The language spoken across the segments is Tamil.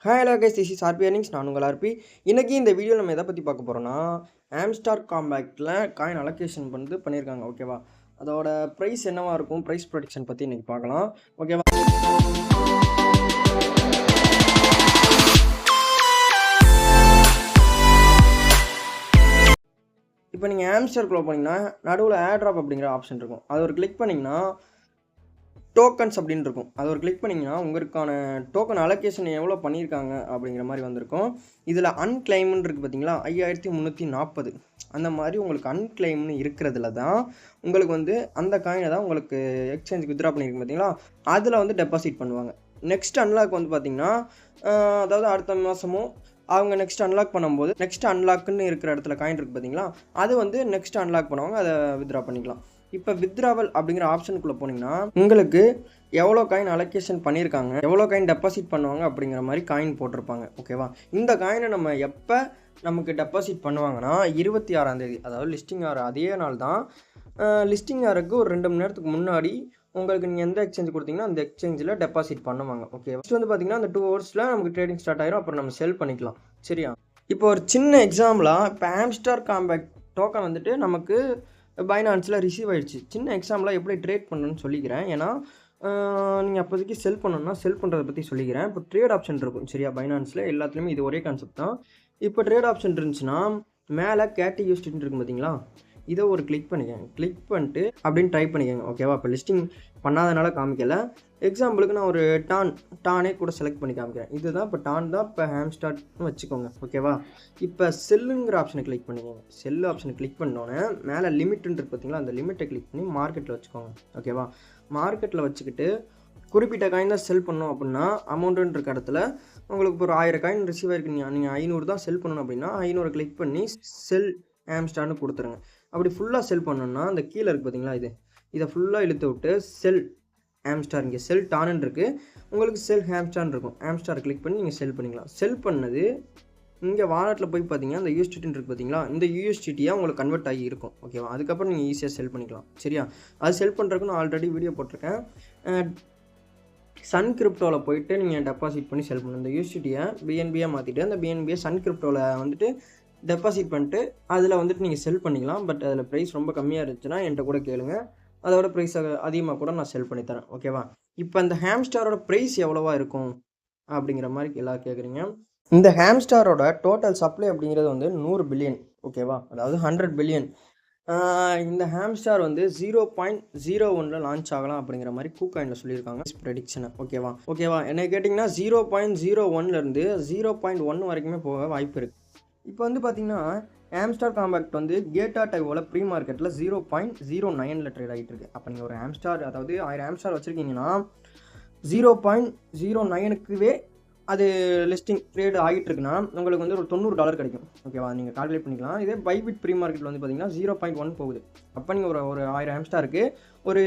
Hi hello guys, this is RP earnings. நான் உங்கள் ஆர்பி. இன்றைக்கி இந்த வீடியோ நம்ம எதை பற்றி பார்க்க போகிறோன்னா, ஆம்ஸ்டார் காம்பேக்டில் காயின் அலோகேஷன் பண்ணியிருக்காங்க. ஓகேவா, அதோட ப்ரைஸ் என்னவாக இருக்கும், ப்ரைஸ் ப்ரொடிக்ஷன் பற்றி இன்றைக்கி பார்க்கலாம். ஓகேவா, இப்போ நீங்கள் ஆம்ஸ்டார்க்குள்ளே போனீங்கன்னா நடுவில் ஏர்ட்ராப் அப்படிங்கிற ஆப்ஷன் இருக்கும். அது ஒரு கிளிக் பண்ணிங்கன்னா டோக்கன்ஸ் அப்படின்னு இருக்கும். அது ஒரு கிளிக் பண்ணிங்கன்னா உங்களுக்கான டோக்கன் அலோகேஷன் எவ்வளோ பண்ணியிருக்காங்க அப்படிங்கிற மாதிரி வந்திருக்கும். இதில் அன்கிளைம்னு இருக்குது பார்த்தீங்களா, 5340 அந்த மாதிரி உங்களுக்கு அன்கிளைம்னு இருக்கிறதுல தான் உங்களுக்கு அந்த காயினை தான் உங்களுக்கு எக்ஸ்சேஞ்சுக்கு வித்ரா பண்ணியிருக்கு பார்த்தீங்களா, அதில் டெபாசிட் பண்ணுவாங்க. நெக்ஸ்ட் அன்லாக் பார்த்தீங்கன்னா, அதாவது அடுத்த மாதமும் அவங்க நெக்ஸ்ட் அன்லாக் பண்ணும்போது நெக்ஸ்ட் அன்லாக்குன்னு இருக்கிற இடத்துல காயின் இருக்குது பார்த்தீங்களா, அது நெக்ஸ்ட் அன்லாக் பண்ணுவாங்க, அதை வித்ரா பண்ணிக்கலாம். இப்போ வித்ராவல் அப்படிங்கிற ஆப்ஷனுக்குள்ளே போனீங்கன்னா உங்களுக்கு எவ்வளோ காயின் அலோகேஷன் பண்ணியிருக்காங்க, எவ்வளோ காயின் டெபாசிட் பண்ணுவாங்க அப்படிங்கிற மாதிரி காயின் போட்டிருப்பாங்க. ஓகேவா, இந்த காயினை நம்ம எப்போ நமக்கு டெபாசிட் பண்ணுவாங்கன்னா 26ஆம் தேதி, அதாவது லிஸ்டிங் ஆகிற அதே நாள் தான். லிஸ்டிங் ஆகிறதுக்கு ஒரு 2 மணி நேரத்துக்கு முன்னாடி உங்களுக்கு நீங்கள் எந்த எக்ஸ்சேஞ்ச் கொடுத்தீங்கன்னா அந்த எக்ஸ்சேஞ்சில் டெபாசிட் பண்ணுவாங்க. ஓகே, ஃபஸ்ட் பார்த்தீங்கன்னா அந்த 2 ஹவர்ஸில் நமக்கு ட்ரேடிங் ஸ்டார்ட் ஆயிரும். அப்புறம் நம்ம செல் பண்ணிக்கலாம். சரியா, இப்போ ஒரு சின்ன எக்ஸாம்பிளாக, இப்போ ஆம்ஸ்டார் காம்பேக்ட் டோக்கன் நமக்கு பைனான்ஸில் ரிசீவ் ஆகிடுச்சு. சின்ன எக்ஸாம்பிளாக எப்படி ட்ரேட் பண்ணணும்னு சொல்லிக்கிறேன். ஏன்னா நீங்கள் அப்போதைக்கு செல் பண்ணணும்னா செல் பண்ணுறதை பற்றி சொல்லிக்கிறேன். இப்போ ட்ரேட் ஆப்ஷன் இருக்கும். சரியா, பைனான்ஸில் எல்லாத்துலேயுமே இது ஒரே கான்செப்ட் தான். இப்போ ட்ரேட் ஆப்ஷன் இருந்துச்சுன்னா மேலே கேட்டி யூஸ்டின்னு இருக்கும் பார்த்தீங்களா, இதை ஒரு கிளிக் பண்ணிக்கோங்க. கிளிக் பண்ணிட்டு அப்படின்னு டைப் பண்ணிக்கோங்க. ஓகேவா, இப்போ லிஸ்டிங் பண்ணாதனால காமிக்கலை. எக்ஸாம்பிளுக்கு நான் ஒரு டானே கூட செலக்ட் பண்ணி காமிக்கிறேன். இதுதான் இப்போ டான் தான் இப்போ ஹாம்ஸ்டார்ட்னு வச்சுக்கோங்க. ஓகேவா, இப்போ செல்லுங்கிற ஆப்ஷனை கிளிக் பண்ணிக்கோங்க. செல்லு ஆப்ஷனை கிளிக் பண்ணோன்னே மேலே லிமிட்னு இருக்கு பார்த்தீங்களா, அந்த லிமிட்டை கிளிக் பண்ணி மார்க்கெட்டில் வச்சுக்கோங்க. ஓகேவா, மார்க்கெட்டில் வச்சுக்கிட்டு குறிப்பிட்ட காயின் தான் செல் பண்ணணும் அப்படின்னா அமௌண்ட்டுன்னு இருக்க இடத்துல உங்களுக்கு இப்போ ஒரு 1000 காயின் ரிசீவ் ஆகிருக்கு. நீங்கள் 500 தான் செல் பண்ணணும் அப்படின்னா 500 கிளிக் பண்ணி செல் ஆம்ஸ்டார்னு கொடுத்துருங்க. அப்படி ஃபுல்லாக செல் பண்ணணும்னா அந்த கீழே இருக்குது பார்த்தீங்களா, இதை ஃபுல்லாக இழுத்து விட்டு செல் ஆம்ஸ்டார், இங்கே செல் டான்னு இருக்குது, உங்களுக்கு செல் ஹாம்ஸ்டார்னு இருக்கும். ஆம்ஸ்டார் கிளிக் பண்ணி நீங்கள் செல் பண்ணிக்கலாம். செல் பண்ணது இங்கே வாலெட்டில் போய் பார்த்தீங்கன்னா இந்த யூஎஸ்டின்னு இருக்குது பார்த்தீங்களா, இந்த யூஎஸ்டியாக உங்களுக்கு கன்வெர்ட் ஆகி இருக்கும். ஓகேவா, அதுக்கப்புறம் நீங்கள் ஈஸியாக செல் பண்ணிக்கலாம். சரியா, அது செல் பண்ணுறதுக்கு நான் ஆல்ரெடி வீடியோ போட்டிருக்கேன். சன் கிரிப்டோவில் போயிட்டு நீங்கள் டெபாசிட் பண்ணி செல் பண்ணணும். இந்த யூஎஸ்டியை பிஎன்பியாக மாற்றிட்டு அந்த பிஎன்பியை சன் கிரிப்டோவில் டெபாசிட் பண்ணிட்டு அதில் நீங்கள் செல் பண்ணிக்கலாம். பட் அதில் ப்ரைஸ் ரொம்ப கம்மியாக இருந்துச்சுன்னா என்கிட்ட கூட கேளுங்க, அதோட ப்ரைஸ் அதிகமாக கூட நான் செல் பண்ணி தரேன். ஓகேவா, இப்போ இந்த ஹாம்ஸ்டாரோட ப்ரைஸ் எவ்வளோவா இருக்கும் அப்படிங்கிற மாதிரி எல்லோரும் கேட்குறீங்க. இந்த ஹாம்ஸ்டாரோட டோட்டல் சப்ளை அப்படிங்கிறது 100 பில்லியன். ஓகேவா, அதாவது 100 பில்லியன். இந்த ஹாம்ஸ்டார் 0.01 லான்ச் ஆகலாம் அப்படிங்கிற மாதிரி கூகாயினில் சொல்லியிருக்காங்க ப்ரெடிக்ஷனை. ஓகேவா, என்ன கேட்டிங்கன்னா 0.01லேருந்து 0.1 வரைக்குமே போக வாய்ப்பு இருக்குது. இப்போ பார்த்தீங்கன்னா ஆம்ஸ்டார் காம்பேக்ட் கேட்டா டைவோவில் ப்ரீ மார்க்கெட்டில் 0.09 ட்ரேட் ஆகிட்டு இருக்குது. அப்போ நீங்கள் ஒரு ஆம்ஸ்டார், அதாவது 1000 ஆம்ஸ்டார் வச்சுருக்கீங்கன்னா 0.09க்குவே அது லிஸ்டிங் ட்ரேட் ஆகிட்டு இருக்குன்னா உங்களுக்கு ஒரு $90 கிடைக்கும். ஓகேவா, நீங்கள் கால்குலேட் பண்ணிக்கலாம். இதே பைபிட் ப்ரீ மார்க்கெட்டில் பார்த்தீங்கன்னா 0.1 போகுது. அப்போ நீங்கள் ஒரு 1000 ஆம்ஸ்டாருக்கு ஒரு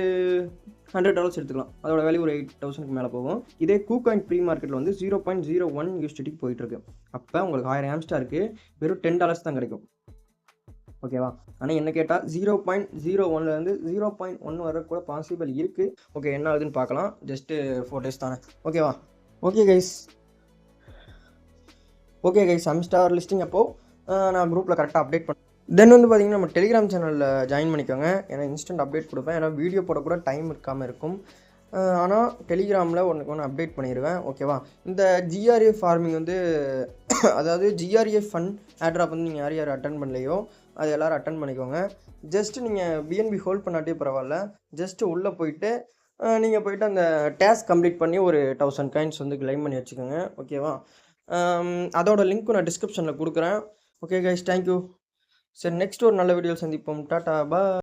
$100 எடுத்துக்கலாம். அதோட வேல்யூ ஒரு 8000க்கு மேலே போகும். இதே கூகாயின் ப்ரீ மார்க்கெட்டில் 0.01 யூஎஸ்டிக்கு போயிட்டுருக்கு. அப்போ உங்களுக்கு 1000 ஆம்ஸ்டாருக்கு வெறும் $10 தான் கிடைக்கும். ஓகேவா, ஆனால் என்ன கேட்டால் 0.01லேருந்து 0.1 வர கூட பாசிபிள் இருக்குது. ஓகே, என்ன ஆகுதுன்னு பார்க்கலாம். ஜஸ்ட்டு 4 days தானே. ஓகேவா, ஓகே கைஸ், ஆம்ஸ்டார் லிஸ்டிங் அப்போது நான் குரூப்பில் கரெக்டாக அப்டேட் பண்ணேன். தென் பார்த்தீங்கன்னா நம்ம டெலிகிராம் சேனலில் ஜாயின் பண்ணிக்கோங்க. ஏன்னா இன்ஸ்டன்ட் அப்டேட் கொடுப்பேன். ஏன்னா வீடியோ போட கூட டைம் இருக்காமல் இருக்கும். ஆனால் டெலிகிராமில் ஒன்று அப்டேட் பண்ணிடுவேன். ஓகேவா, இந்த ஜிஆர்ஏ ஃபார்மிங் அதாவது ஜிஆர்ஏ ஃபண்ட் ஏர்ட்ராப் நீங்கள் யார் அட்டன் பண்ணலையோ அது எல்லோரும் அட்டன் பண்ணிக்கோங்க. ஜஸ்ட்டு நீங்கள் பிஎன்பி ஹோல்ட் பண்ணாட்டே பரவாயில்ல, ஜஸ்ட்டு உள்ளே போயிட்டு நீங்கள் போயிட்டு அந்த டாஸ்க் கம்ப்ளீட் பண்ணி ஒரு 1000 காயின்ஸ் கிளைம் பண்ணி வச்சுக்கோங்க. ஓகேவா, அதோட லிங்க்கும் நான் டிஸ்கிரிப்ஷனில் கொடுக்குறேன். Okay guys, thank you. சரி, நெக்ஸ்ட் ஒரு நல்ல வீடியோ சந்திப்போம். டாட்டா, பாய்.